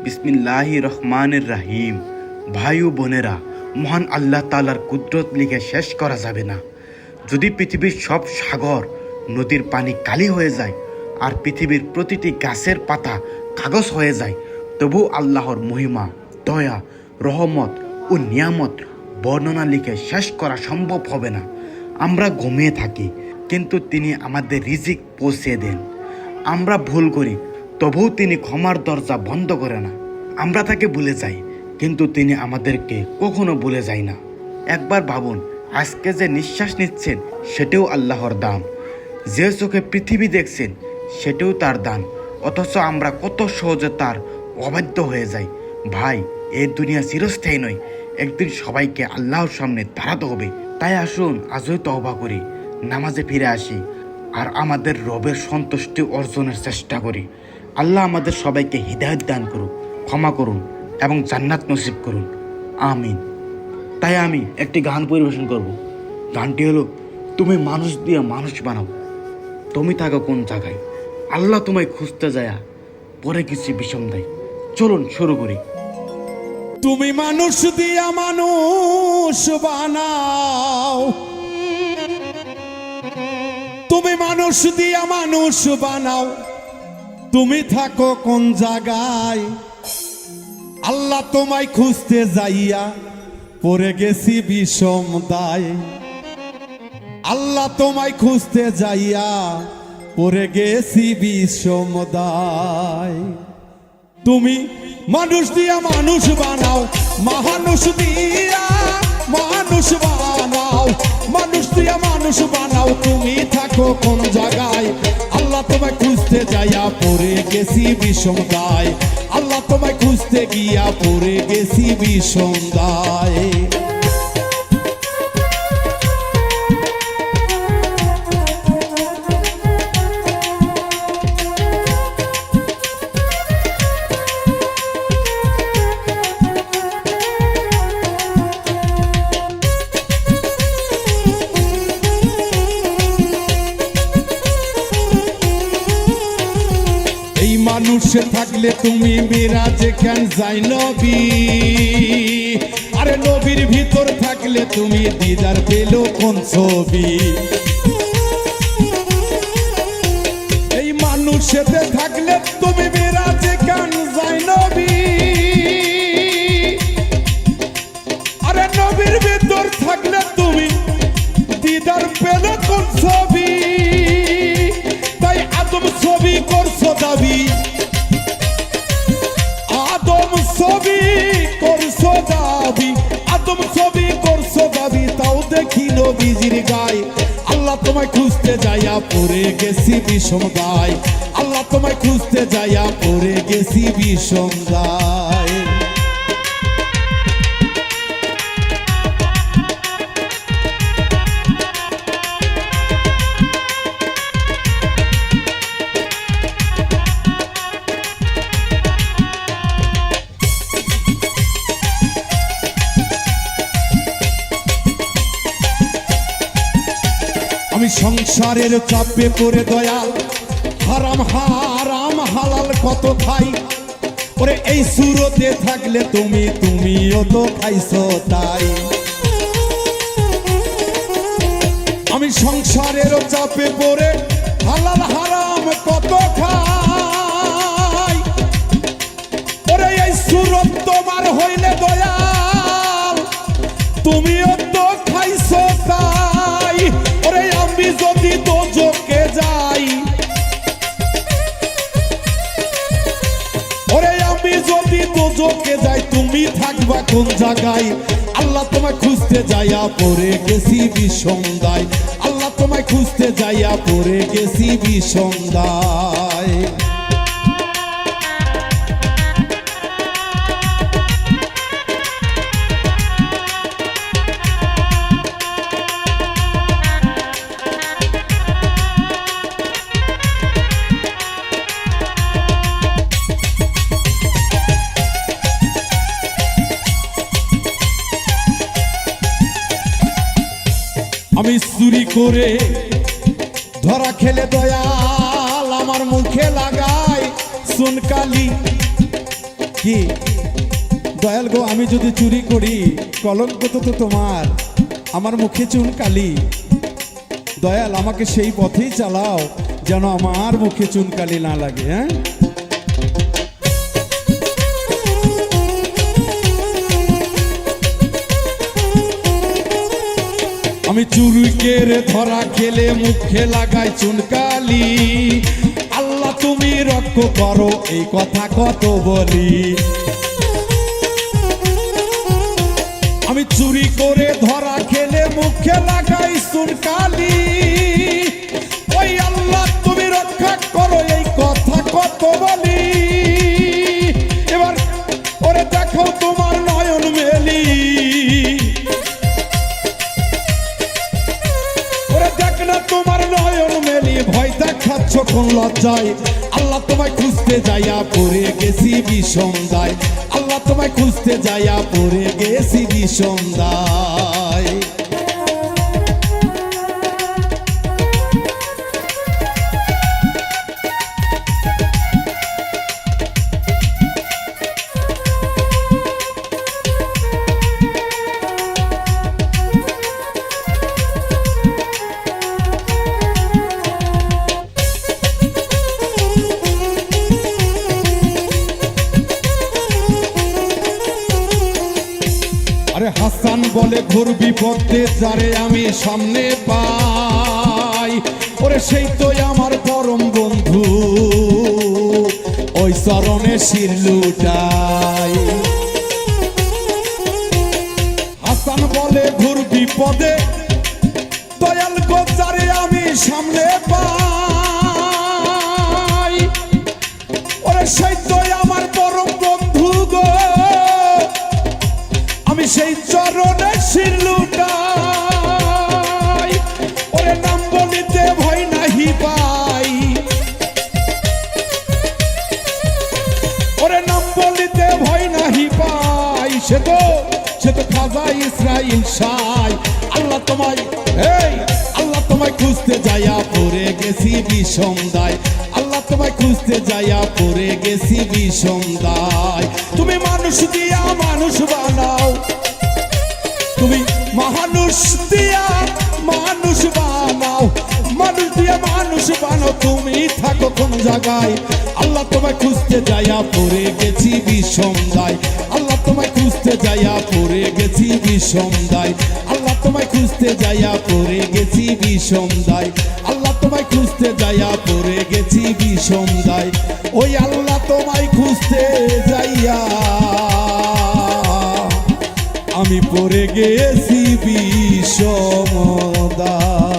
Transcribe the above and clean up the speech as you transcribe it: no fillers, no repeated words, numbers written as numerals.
বিসমিল্লাহির রহমানির রহিম। ভাই ও বোনেরা, মহান আল্লাহ তাআলার কুদরত লিখে শেষ করা যাবে না। যদি পৃথিবীর সব সাগর নদীর পানি কালি হয়ে যায় আর পৃথিবীর প্রতিটি গাছের পাতা কাগজ হয়ে যায়, তবু আল্লাহর মহিমা, দয়া, রহমত ও নিয়ামত বর্ণনা লিখে শেষ করা সম্ভব হবে না। আমরা ঘুমিয়ে থাকি, কিন্তু তিনি আমাদের রিজিক পৌঁছে দেন। আমরা ভুল করি, তবুও তিনি ক্ষমার দরজা বন্ধ করে না। আমরা তাকে ভুলে যাই, কিন্তু তিনি আমাদেরকে কখনো ভুলে যায় না। একবার ভাবুন, আজকে যে নিঃশ্বাস নিচ্ছেন সেটাও আল্লাহর দান। যে চোখে পৃথিবী দেখছেন সেটাও তার দান, অথচ আমরা কত সহজে তার অবাধ্য হয়ে যাই। ভাই, এই দুনিয়া চিরস্থায়ী নয়, একদিন সবাইকে আল্লাহর সামনে দাঁড়াতে হবে। তাই আসুন আজই তওবা করি, নামাজে ফিরে আসি আর আমাদের রবের সন্তুষ্টি অর্জনের চেষ্টা করি। আল্লাহ আমাদের সবাইকে হিদায়াত দান করুন, ক্ষমা করুন এবং জান্নাত নসিব করুন, আমিন। তাই আমি একটি গান পরিবেশন করব। গানটি হলো, তুমি মানুষ দিয়ে মানুষ বানাও, তুমি থাকো কোন জায়গায়, আল্লাহ তোমায় খুঁজতে যায় পরে কিছু বিষম দেয়। চলুন শুরু করি। তুমি মানুষ দিয়া মানুষ বানাও, তুমি মানুষ দিয়া মানুষ বানাও, তুমি থাকো কোন জায়গায়, আল্লাহ তোমায় খুঁজতে যাইয়া পড়ে গেছি বিষম দায়। আল্লাহ তোমায় খুঁজতে যাইয়া পড়ে গেছি বিষম দায়। তুমি মানুষ দিয়া মানুষ বানাও, মানুষ দিয়া মানুষ বানাও, মানুষ দিয়া মানুষ বানাও, তুমি থাকো কোন জায়গায়, আল্লাহ তোমায় খুঁজতে যাইয়া পড়ে গেছি বিষম দায়। আল্লাহ তোমায় খুঁজতে গিয়া পড়ে গেছি বিষম দায়। মানুষে থাকলে তুমি মিরাজে কেন যাই নবী, আরে নবীর ভিতর থাকলে তুমি দিদার পেল কোন ছবি। এই মানুষেতে থাকলে তুমি মিরাজে কেন যাই নবী, আরে নবীর ভিতর থাকলে তুমি দিদার পেল কোন ছবি। তাই আদম ছবি করছো দাবি, আদম ছবি করছো দাবি, আদম ছবি করছো দাবি, তাও দেখি নবীজির গায়ে। আল্লাহ তোমায় খুঁজতে যাইয়া পড়ে গেছি বিষম দায়, আল্লাহ তোমায় খুঁজতে যাইয়া পড়ে গেছি বিষম দায়। আমি সংসারের চাপে পড়ে দয়াল, হারাম হারাম হালাল কত খাই, ওরে এই সুরতে থাকলে তুমিও তো খাইছো তাই। আমি সংসারের চাপে পড়ে হালাল হারাম কত খাই, ওরে এই সুরত তোমার হইলে দয়াল তুমিও তো খাইছো তাই। ওরে আমি যদি দোজখে যাই, ওরে আমি যদি দোজখে যাই, তুমি থাকবা কোন জায়গায়, আল্লাহ তোমায় খুঁজতে যাইয়া পড়ে গেছি বিষম দায়। আল্লাহ তোমায় খুঁজতে যাইয়া পড়ে গেছি বিষম দায়। আমি চুরি করে ধরা খেলে দয়াল আমার মুখে লাগাই চুনকালি, কি দয়াল গো, আমি যদি চুরি করি কলঙ্ক তো তোমার, আমার মুখে চুন কালি। দয়াল আমাকে সেই পথেই চালাও যেন আমার মুখে চুন কালি না লাগে। হ্যাঁ, আমি চুরিকের ধরা খেলে মুখে লাগাই চুনকালি। আল্লাহ তুমি রক্ষা করো, এই কথা কত বলি। আমি চুরি করে ধরা খেলে মুখে লাগাই চুনকালি। ওই আল্লাহ তুমি রক্ষা করো, এই কথা কত বলি। এবার ওরে দেখো তোমার নয়ন মেলি, তোমার নয়ন মেলি ভয় দেখাচ্ছ কোন লজ্জায়। আল্লাহ তোমায় খুঁজতে যাইয়া পড়ে গেছি বিষম দায়। আল্লাহ তোমায় খুঁজতে যাইয়া পড়ে গেছি বিষম দায়। হাসান বলে ঘোর বিপদে যারে আমি সামনে পাই, ওরে সেই তো আমার পরম বন্ধু, ওই চরণে শির লুটাই। হাসান বলে ঘোর বিপদে দয়াল গো যারে আমি সামনে পাই, ওরে সেই তো আমার পরম বন্ধু গো, আমি সেই চরণে শির লুটাই। ওরে নাম বলিতে ভয় নাহি পাই, ওরে নাম বলিতে ভয় নাহি পাই। সে তো খাজা ইসরাইল সাই। আল্লাহ তোমায়, এই আল্লাহ তোমায় খুঁজতে যাইয়া পড়ে গেছি বিষম দায়। আল্লাহ তোমায় খুঁজতে যাইয়া পড়ে গেছি বিষম দায়। তুমি মানুষ দিয়া মানুষ বানাও, তুমি মানুষ দিয়া মানুষ বানাও, মানুষ দিয়া মানুষ বানাও। তুমি থাকো কোন জায়গায়? আল্লাহ তোমায় খুঁজতে যাইয়া পড়ে গেছি বিষম দায়। আল্লাহ তোমায় খুঁজতে যাইয়া পড়ে গেছি বিষম দায়। আল্লাহ তোমায় খুঁজতে যাইয়া পড়ে গেছি বিষম দায়। আল্লাহ তোমায় খুঁজতে যাইয়া পড়ে গেছি বিষম দায়। ওই আল্লাহ তোমায় খুঁজতে যাইয়া আমি পড়ে গেছি বিষম দায়।